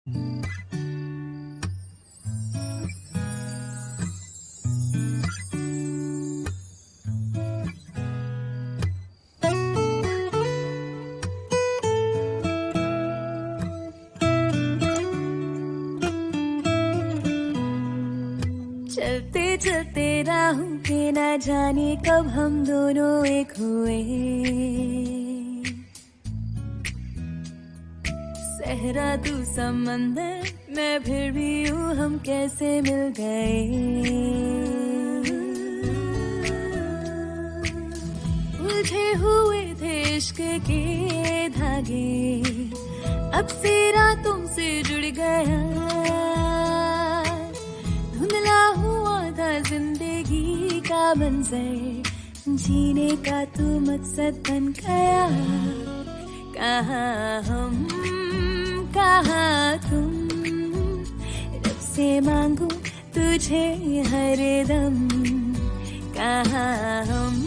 चलते चलते राहों पे ना जाने कब हम दोनों एक हुए। सहरा तू समंदर मैं फिर भी यूं हम कैसे मिल गए। उलझे हुए थे इश्क के धागे, अब से रातों से जुड़ गया। धुंधला हुआ था जिंदगी का मंजर, जीने का तू मकसद बन गया। कहाँ हम कहाँ तुम, रब से मांगू तुझे हर दम। कहाँ हम